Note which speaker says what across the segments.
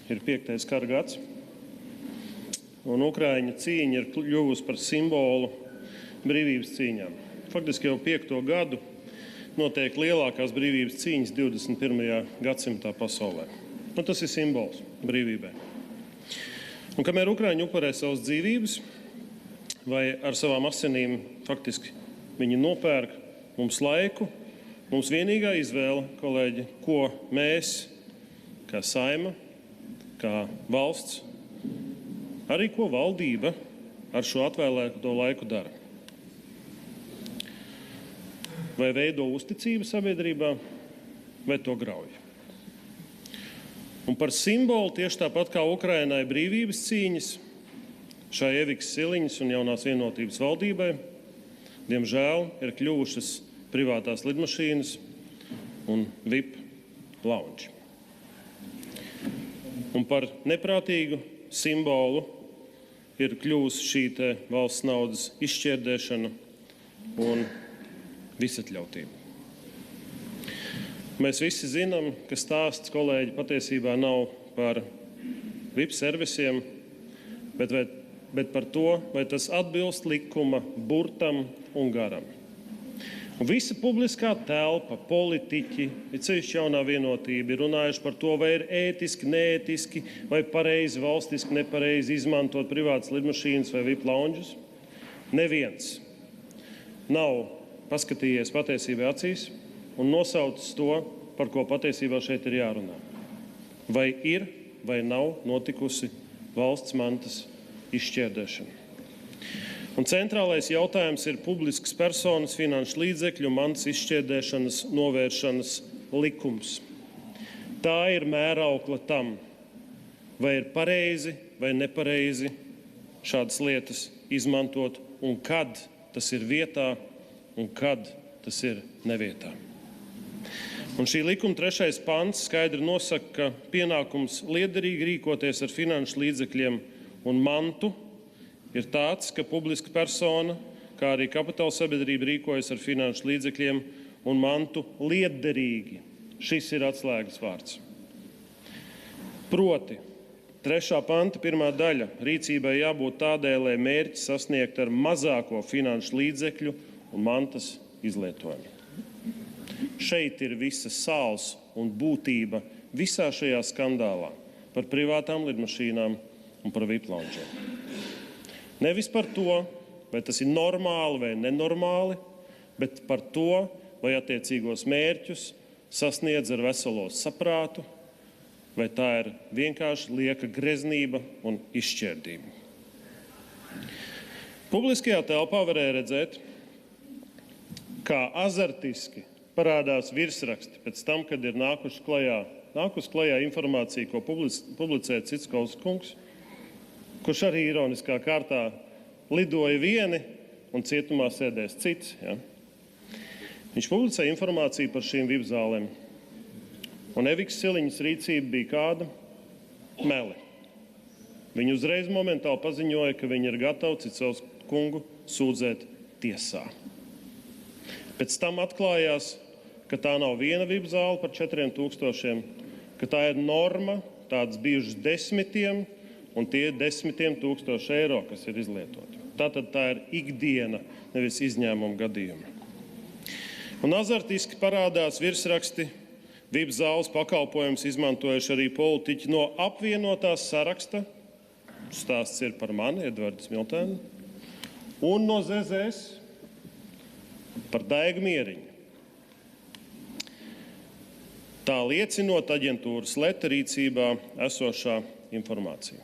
Speaker 1: ir 5. kara gads, un Ukraiņu cīņa ir kļuvusi par simbolu brīvības cīņām. Faktiski jau 5. gadu notiek lielākās brīvības cīņas 21. gadsimtā pasaulē. Un tas ir simbols brīvībai. Un kamēr Ukraiņi upurē savas dzīvības, vai ar savām asinīm faktiski viņi nopērk mums laiku, mums vienīgā izvēle, kolēģi, ko mēs, kā Saeima, kā valsts, arī ko valdība ar šo atvēlēto laiku dara. Vai veido uzticību sabiedrībā, vai to grauj. Un par simbolu tieši tāpat kā Ukrainai brīvības cīņas, šai Evikas Siliņas un jaunās vienotības valdībai, diemžēl ir kļuvušas privātās lidmašīnas un VIP launži. Un par neprātīgu simbolu ir kļuvusi šī valsts naudas izšķērdēšana un visatļautība. Mēs visi zinām, ka stāsts, kolēģi, patiesībā nav par VIP servisiem, bet par to, vai tas atbilst likuma burtam un garam. Un visa publiskā telpa, politiķi, ir sevišķi jaunā vienotība, ir runājuši par to, vai ir ētiski, neētiski, vai pareizi, valstiski, nepareizi izmantot privātas lidmašīnas vai VIP launžus. Neviens nav paskatījies patiesībai acīs un nosaucis to, par ko patiesībā šeit ir jārunā. Vai ir vai nav notikusi valsts mantas izšķērdēšana. Un centrālais jautājums ir publiskas personas, finanšu līdzekļu, mantas izšķērdēšanas, novēršanas likums. Tā ir mēraukla tam, vai ir pareizi vai nepareizi šādas lietas izmantot, un kad tas ir vietā, un kad tas ir nevietā. Un šī likuma 3. pants skaidri nosaka, ka pienākums liederīgi rīkoties ar finanšu līdzekļiem un mantu ir tāds, ka publiska persona, kā arī kapitāla sabiedrība rīkojas ar finanšu līdzekļiem un mantu liederīgi. Šis ir atslēgas vārds. Proti, 3. panta 1. daļa rīcībai jābūt tādai, lai mērķi sasniegt ar mazāko finanšu līdzekļu un mantas izlietojumu. Šeit ir visa sāls un būtība visā šajā skandālā par privātām lidmašīnām un par VIP launžiem. Nevis par to, vai tas ir normāli vai nenormāli, bet par to, vai attiecīgos mērķus sasniedz ar veselo saprātu, vai tā ir vienkārši lieka greznība un izšķērdība. Publiskajā telpā varēja redzēt, kā azartiski parādās virsraksti pēc tam, kad ir nākusi klajā informācija, ko publicē Citskovs kungs, kurš arī ironiskā kārtā lidoja vieni un cietumā sēdēs cits. Ja? Viņš publicēja informāciju par šīm VIP zālēm. Un Evikas Siliņas rīcība bija kāda? Meli. Viņi uzreiz momentāli paziņoja, ka viņi ir gatavi Citskovs kungu sūdzēt tiesā. Pēc tam atklājās, ka tā nav viena VIP zāle par 4000, ka tā ir norma, tādas bijušas desmitiem, un tie ir 10 000 eiro, kas ir izlietoti. Tātad tā ir ikdiena, nevis izņēmuma gadījuma. Un azartiski parādās virsraksti, VIP zāles pakalpojums izmantojuši arī politiķi no apvienotās saraksta, stāsts ir par mani, Edvards Miltēnu, un no ZZS par Daigu Mieriņu. Tā liecinot aģentūras Leta rīcībā esošā informācija.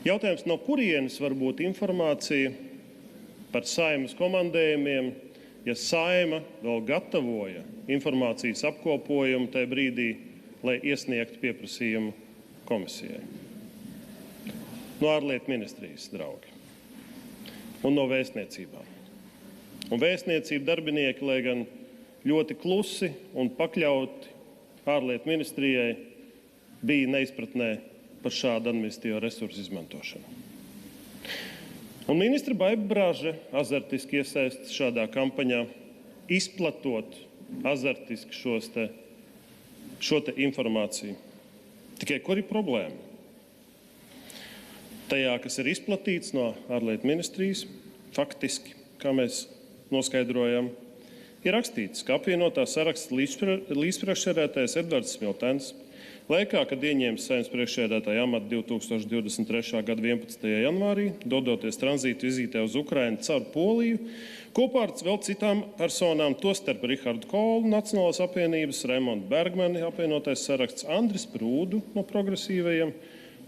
Speaker 1: Jautājums, no kurienes var būt informācija par Saeimas komandējumiem, ja Saeima vēl gatavoja informācijas apkopojumu tajā brīdī, lai iesniegtu pieprasījumu komisijai? No ārlietu ministrijas, draugi, un no vēstniecībām. Un vēstniecību darbinieki, lai gan ļoti klusi un pakļauti ārlietu ministrijai, bija neizpratnē par šādu administratīvo resursu izmantošanu. Un ministra Baiba Braže azartiski iesaistas šādā kampaņā, izplatot azartiski šo informāciju. Tikai kur ir problēma? Tajā, kas ir izplatīts no ārlietu ministrijas, faktiski, kā mēs noskaidrojam, ir rakstīts, ka apvienotā saraksta līdzpriekšsēdētājs Edvards Smiltens laikā, kad ieņēmis Saeimas priekšsēdētāja amatu 2023. gada 11. janvārī, dodoties tranzītu vizītē uz Ukrainu caur Poliju, kopā ar vēl citām personām, tostarp Rihardu Kolu, Nacionālās apvienības, Raimondu Bergmani, apvienotais saraksts, Andris Prūdu no Progresīvajiem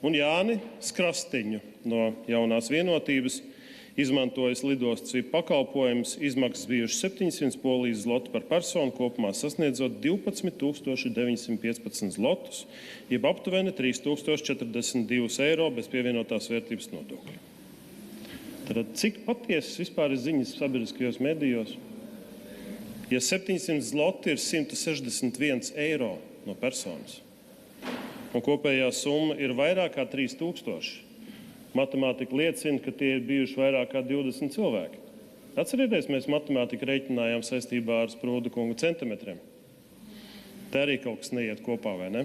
Speaker 1: un Jāni Skrastiņu no Jaunās vienotības, izmantojis lidostas VIP pakalpojumus, izmaksas bijušas 700 polijas zlotu par personu, kopumā sasniedzot 12 915 zlotus, jeb aptuveni 3042 eiro bez pievienotās vērtības nodokļa. Tad cik patiesas vispār ir ziņas sabiedriskajos medijos? Ja 700 zloti ir 161 eiro no personas, un kopējā summa ir vairāk kā 3000, matemātika liecina, ka tie ir bijuši vairāk kā 20 cilvēki. Atcerieties, mēs matemātiku reiķinājām saistībā ar Sprūda kunga centimetriem. Tā arī kaut kas neiet kopā, vai ne?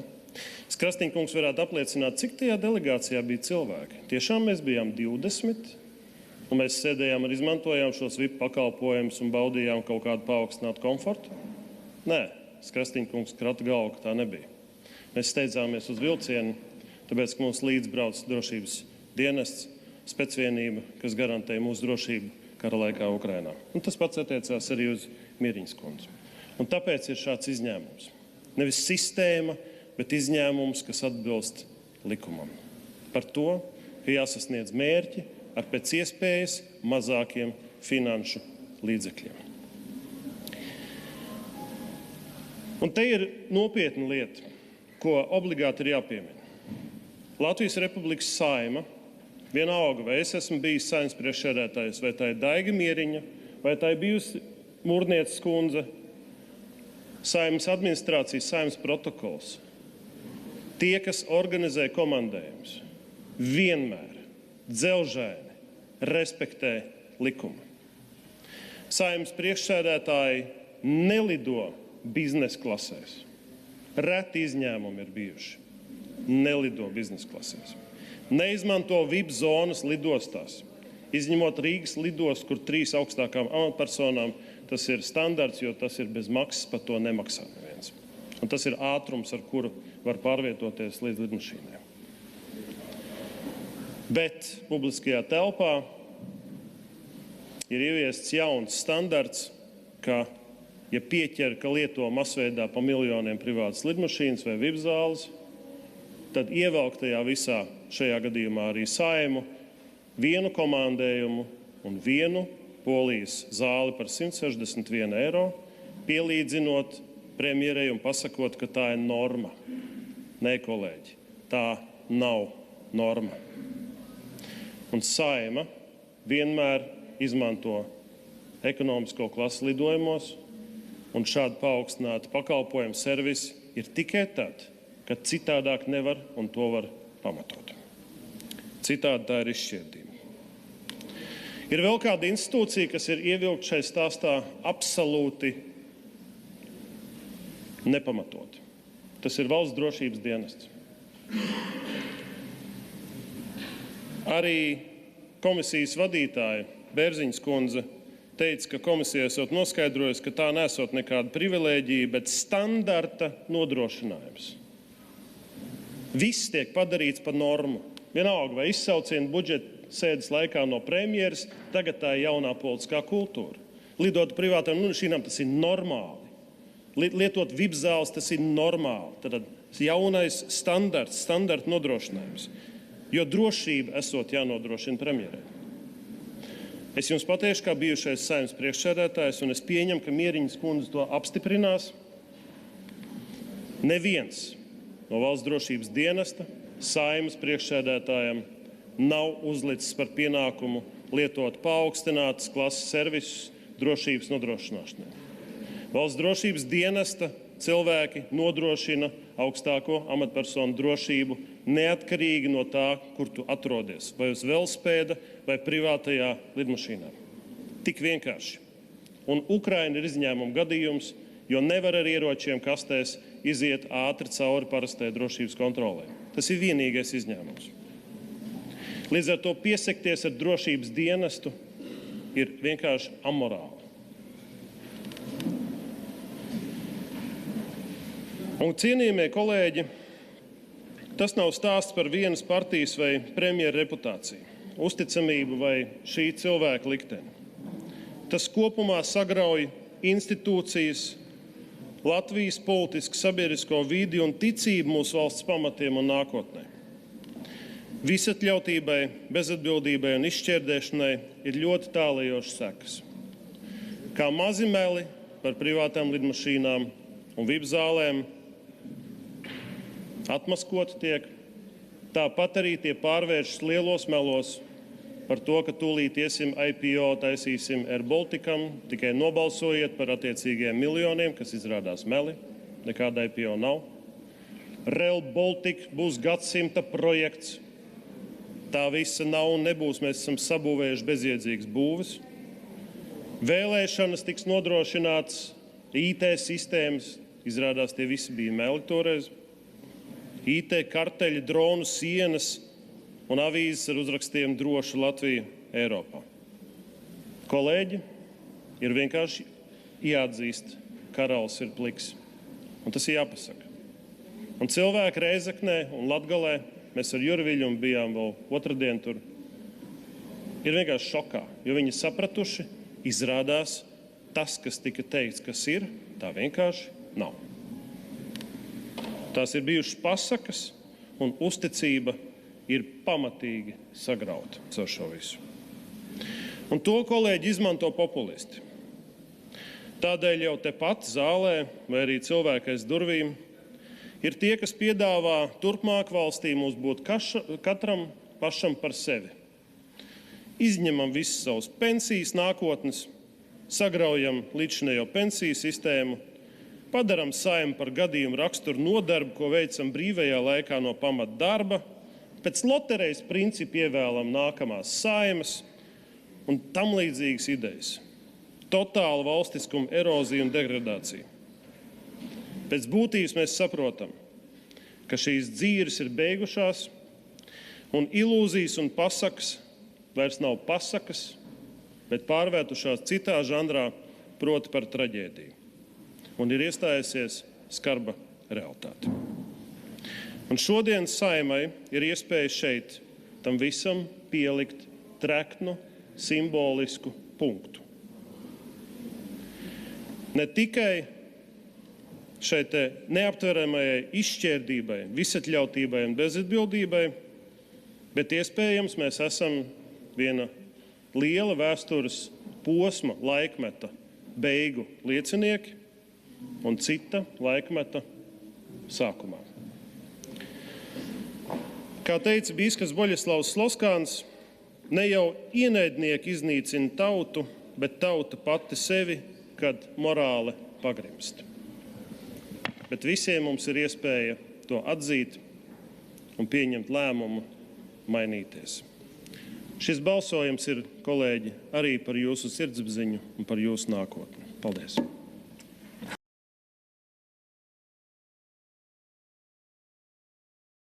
Speaker 1: Skrastiņa kungs varētu apliecināt, cik tajā delegācijā bija cilvēki. Tiešām mēs bijām 20, un mēs sēdējām un izmantojām šos VIP pakalpojumus un baudījām kaut kādu paaugstinātu komfortu? Nē, Skrastiņa kungs krata galvu, ka tā nebija. Mēs steidzāmies uz vilcienu, tāpēc, ka mums līdzbrauc drošības dienests, specvienība, kas garantē mūsu drošību kara laikā Ukrainā. Un tas pats attiecās arī uz Mieriņas kundzi. Un tāpēc ir šāds izņēmums. Nevis sistēma, bet izņēmums, kas atbilst likumam. Par to, ka jāsasniedz mērķi ar pēc iespējas mazākiem finanšu līdzekļiem. Un te ir nopietna lieta, ko obligāti ir jāpiemina. Latvijas Republikas Saeima, vienalga, vai es esmu bijis Saeimas priekšsēdētājs, vai tā ir Daiga Mieriņa, vai tā ir bijusi Mūrnieces kundze, Saeimas administrācijas, Saeimas protokols. Tie, kas organizē komandējumus, vienmēr dzelžaini respektē likumu. Saeimas priekšsēdētāji nelido biznesa klasēs. Reti izņēmumi ir bijuši. Nelido biznesa klasēs. Neizmanto VIP zonas lidostās. Izņemot Rīgas lidostu, kur 3 augstākām amatpersonām, tas ir standarts, jo tas ir bez maksas, par to nemaksā neviens. Un tas ir ātrums, ar kuru var pārvietoties līdz lidmašīnām. Bet publiskajā telpā ir ieviests jauns standarts, ka, ja pieķer, ka lieto masveidā pa miljoniem privātas lidmašīnas vai VIP zāles, tad ievelk tajā visā, šajā gadījumā arī Saeimu, vienu komandējumu un vienu Polijas zāli par 161 eiro, pielīdzinot premjerei un pasakot, ka tā ir norma. Nē, kolēģi, tā nav norma. Un Saeima vienmēr izmanto ekonomisko klases lidojumos, un šādi paaugstināti pakalpojumu servisi ir tikai tad, kad citādāk nevar un to var pamatot. Citādi tā ir izšķirdība. Ir vēl kāda institūcija, kas ir ievilkta šai stāstā absolūti nepamatot. Tas ir Valsts drošības dienests. Arī komisijas vadītāja Bērziņas kundze teica, ka komisija esot noskaidrojusi, ka tā nesot nekāda privilēģija, bet standarta nodrošinājums. Viss tiek padarīts par normu. Vienalga, vai izsaucienu budžeta sēdes laikā no premjeras, tagad tā ir jaunā politiskā kultūra. Lidot privātām lidmašīnām, tas ir normāli. Lietot VIP zāles, tas ir normāli. Tad jaunais standarts, standarta nodrošinājums. Jo drošība esot jānodrošina premjerei. Es jums pateikšu, kā bijušais Saeimas priekšsēdētājs, un es pieņemu, ka Mieriņas kundze to apstiprinās. Neviens no Valsts drošības dienesta Saeimas priekšsēdētājiem nav uzlicis par pienākumu lietot paaugstinātas klases servisus drošības nodrošināšanai. Valsts drošības dienesta cilvēki nodrošina augstāko amatpersonu drošību neatkarīgi no tā, kur tu atrodies, vai uz velospēda vai privātajā lidmašīnā. Tik vienkārši. Un Ukraina ir izņēmuma gadījums, jo nevar ar ieročiem kastēs iziet ātri cauri parastajai drošības kontrolē. Tas ir vienīgais izņēmums. Līdz ar to piesakties ar drošības dienestu ir vienkārši amorāli. Un, cienījamie kolēģi, tas nav stāsts par vienas partijas vai premjera reputāciju, uzticamību vai šī cilvēka likteni. Tas kopumā sagrauj institūcijas, Latvijas politisku sabiedrisko vidi un ticību mūsu valsts pamatiem un nākotnē. Visatļautībai, bezatbildībai un izšķērdēšanai ir ļoti tālajošas sekas. Kā mazi meli par privātām lidmašīnām un VIP zālēm atmaskoti tiek, tāpat arī tie pārvēršas lielos melos par to, ka tūlīt iesim IPO, taisīsim Air Balticam, tikai nobalsojiet par attiecīgajiem miljoniem, kas izrādās meli, nekāda IPO nav. Rail Baltic būs gadsimta projekts. Tā visa nav un nebūs, mēs esam sabūvējuši bezjēdzīgas būves. Vēlēšanas tiks nodrošināts, IT sistēmas, izrādās tie visi bija meli toreiz. IT karteļi, dronu sienas un avīzes ar uzrakstiem droša Latvija Eiropā. Kolēģi, ir vienkārši jāatzīst, karalis ir pliks. Un tas ir jāpasaka. Un cilvēki Reizeknē un Latgalē, mēs ar Jurviļu bijām vēl otrdien tur, ir vienkārši šokā, jo viņi sapratuši, izrādās tas, kas tika teikts, kas ir, tā vienkārši nav. Tās ir bijušas pasakas un uzticība ir pamatīgi sagrauta ar šo visu. Un to, kolēģi, izmanto populisti. Tādēļ jau tepat zālē vai arī cilvēki aiz durvīm ir tie, kas piedāvā turpmāk valstī mums būt katram pašam par sevi. Izņemam visas savas pensijas nākotnes, sagraujam līdzinējo pensiju sistēmu, padaram Saeimu par gadījumu raksturu nodarbu, ko veicam brīvajā laikā no pamata darba, pēc loterejas principu ievēlam nākamās Saeimas un tam līdzīgas idejas. Totāla valstiskuma erozija un degradācija. Pēc būtības mēs saprotam, ka šīs dzīves ir beigušās un ilūzijas un pasakas vairs nav pasakas, bet pārvērtušās citā žanrā, proti par traģēdiju. Un ir iestājusies skarba realitāte. Un šodien Saeimai ir iespēja šeit tam visam pielikt treknu, simbolisku punktu. Ne tikai šai neaptveramajai izšķērdībai, visatļautībai un bezatbildībai, bet iespējams mēs esam viena liela vēstures posma laikmeta beigu liecinieki un cita laikmeta sākumā. Kā teica bīskaps Boļislavs Sloskāns, ne jau ienaidnieki iznīcina tautu, bet tauta pati sevi, kad morāle pagrimst. Bet visiem mums ir iespēja to atzīt un pieņemt lēmumu mainīties. Šis balsojums ir, kolēģi, arī par jūsu sirdsapziņu un par jūsu nākotni. Paldies!